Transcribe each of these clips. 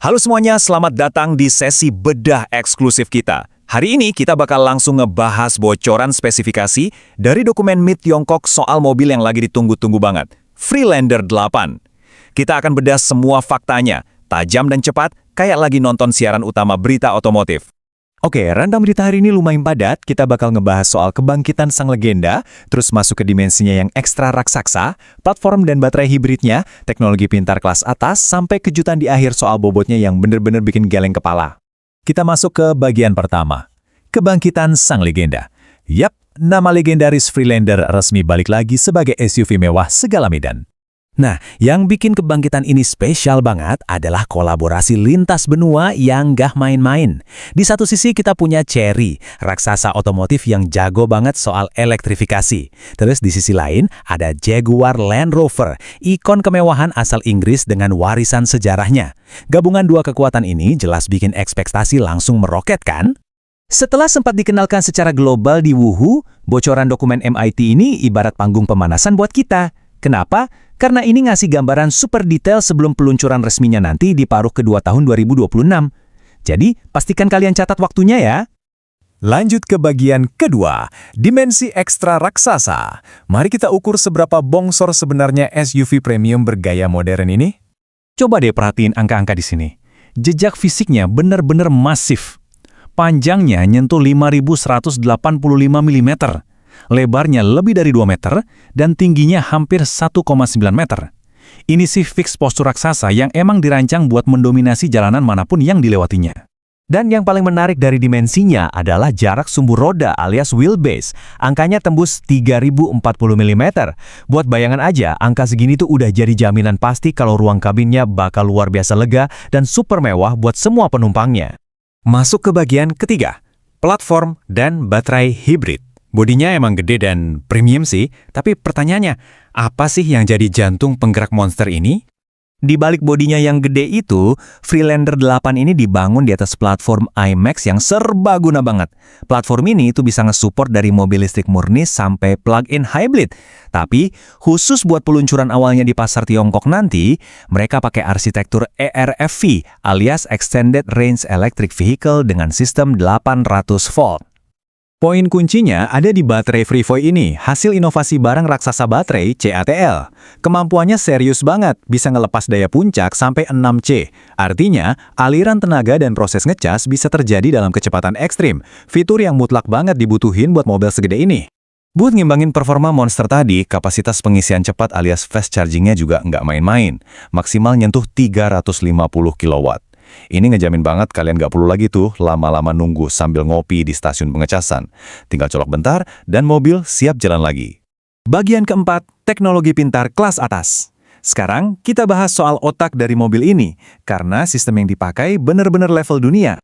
Halo semuanya, selamat datang di sesi bedah eksklusif kita. Hari ini kita bakal langsung ngebahas bocoran spesifikasi dari dokumen MIT Tiongkok soal mobil yang lagi ditunggu-tunggu banget, Freelander 8. Kita akan bedah semua faktanya, tajam dan cepat, kayak lagi nonton siaran utama berita otomotif. Oke, rundown berita hari ini lumayan padat. Kita bakal ngebahas soal kebangkitan sang legenda, terus masuk ke dimensinya yang ekstra raksasa, platform dan baterai hibridnya, teknologi pintar kelas atas, sampai kejutan di akhir soal bobotnya yang bener-bener bikin geleng kepala. Kita masuk ke bagian pertama. Kebangkitan sang legenda. Yap, nama legendaris Freelander resmi balik lagi sebagai SUV mewah segala medan. Nah, yang bikin kebangkitan ini spesial banget adalah kolaborasi lintas benua yang gak main-main. Di satu sisi kita punya Chery, raksasa otomotif yang jago banget soal elektrifikasi. Terus di sisi lain ada Jaguar Land Rover, ikon kemewahan asal Inggris dengan warisan sejarahnya. Gabungan dua kekuatan ini jelas bikin ekspektasi langsung meroket kan? Setelah sempat dikenalkan secara global di Wuhu, bocoran dokumen MIT ini ibarat panggung pemanasan buat kita. Kenapa? Karena ini ngasih gambaran super detail sebelum peluncuran resminya nanti di paruh kedua tahun 2026. Jadi, pastikan kalian catat waktunya ya. Lanjut ke bagian kedua, dimensi ekstra raksasa. Mari kita ukur seberapa bongsor sebenarnya SUV premium bergaya modern ini. Coba deh perhatiin angka-angka di sini. Jejak fisiknya benar-benar masif. Panjangnya nyentuh 5.185 mm. Lebarnya lebih dari 2 meter, dan tingginya hampir 1,9 meter. Ini sih fix postur raksasa yang emang dirancang buat mendominasi jalanan manapun yang dilewatinya. Dan yang paling menarik dari dimensinya adalah jarak sumbu roda alias wheelbase. Angkanya tembus 3.040 mm. Buat bayangan aja, angka segini tuh udah jadi jaminan pasti kalau ruang kabinnya bakal luar biasa lega dan super mewah buat semua penumpangnya. Masuk ke bagian ketiga, platform dan baterai hibrid. Bodinya emang gede dan premium sih, tapi pertanyaannya, apa sih yang jadi jantung penggerak monster ini? Di balik bodinya yang gede itu, Freelander 8 ini dibangun di atas platform IMAX yang serbaguna banget. Platform ini itu bisa nge-support dari mobil listrik murni sampai plug-in hybrid. Tapi, khusus buat peluncuran awalnya di pasar Tiongkok nanti, mereka pakai arsitektur ERFV alias Extended Range Electric Vehicle dengan sistem 800 volt. Poin kuncinya ada di baterai FreeVoy ini, hasil inovasi barang raksasa baterai CATL. Kemampuannya serius banget, bisa ngelepas daya puncak sampai 6C. Artinya, aliran tenaga dan proses ngecas bisa terjadi dalam kecepatan ekstrim. Fitur yang mutlak banget dibutuhin buat mobil segede ini. Buat ngimbangin performa monster tadi, kapasitas pengisian cepat alias fast chargingnya juga nggak main-main. Maksimal nyentuh 350 kW. Ini ngejamin banget kalian gak perlu lagi tuh lama-lama nunggu sambil ngopi di stasiun pengecasan. Tinggal colok bentar dan mobil siap jalan lagi. Bagian keempat, teknologi pintar kelas atas. Sekarang kita bahas soal otak dari mobil ini, karena sistem yang dipakai bener-bener level dunia.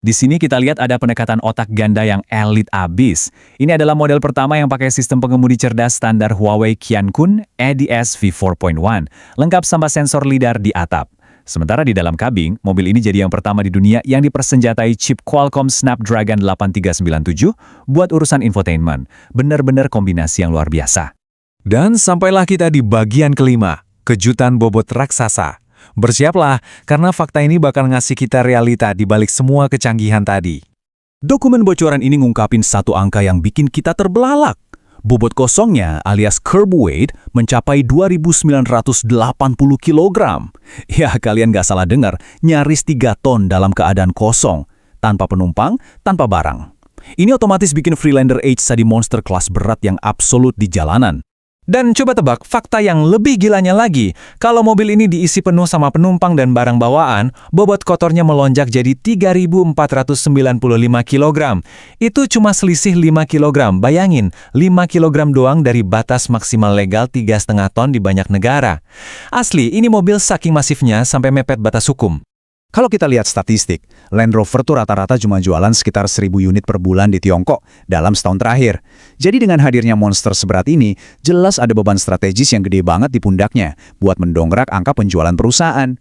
Di sini kita lihat ada pendekatan otak ganda yang elit abis. Ini adalah model pertama yang pakai sistem pengemudi cerdas standar Huawei Qiankun ADS V4.1, lengkap sama sensor lidar di atap. Sementara di dalam kabin, mobil ini jadi yang pertama di dunia yang dipersenjatai chip Qualcomm Snapdragon 8397 buat urusan infotainment. Bener-bener kombinasi yang luar biasa. Dan sampailah kita di bagian kelima, kejutan bobot raksasa. Bersiaplah, karena fakta ini bakal ngasih kita realita di balik semua kecanggihan tadi. Dokumen bocoran ini ngungkapin satu angka yang bikin kita terbelalak. Bobot kosongnya alias curb weight mencapai 2.980 kg. Ya, kalian gak salah dengar, nyaris 3 ton dalam keadaan kosong, tanpa penumpang, tanpa barang. Ini otomatis bikin Freelander 8 jadi monster kelas berat yang absolut di jalanan. Dan coba tebak fakta yang lebih gilanya lagi, kalau mobil ini diisi penuh sama penumpang dan barang bawaan, bobot kotornya melonjak jadi 3.495 kg. Itu cuma selisih 5 kg, bayangin, 5 kg doang dari batas maksimal legal 3,5 ton di banyak negara. Asli, ini mobil saking masifnya sampai mepet batas hukum. Kalau kita lihat statistik, Land Rover tuh rata-rata cuma jualan sekitar 1.000 unit per bulan di Tiongkok dalam setahun terakhir. Jadi dengan hadirnya monster seberat ini, jelas ada beban strategis yang gede banget di pundaknya buat mendongkrak angka penjualan perusahaan.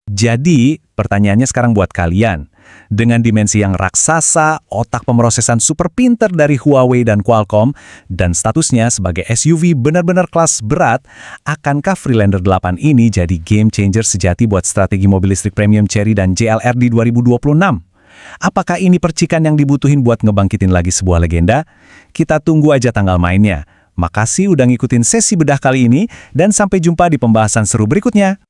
Jadi, pertanyaannya sekarang buat kalian. Dengan dimensi yang raksasa, otak pemrosesan super pinter dari Huawei dan Qualcomm, dan statusnya sebagai SUV benar-benar kelas berat, akankah Freelander 8 ini jadi game changer sejati buat strategi mobil listrik premium Chery dan JLR di 2026? Apakah ini percikan yang dibutuhin buat ngebangkitin lagi sebuah legenda? Kita tunggu aja tanggal mainnya. Makasih udah ngikutin sesi bedah kali ini, dan sampai jumpa di pembahasan seru berikutnya.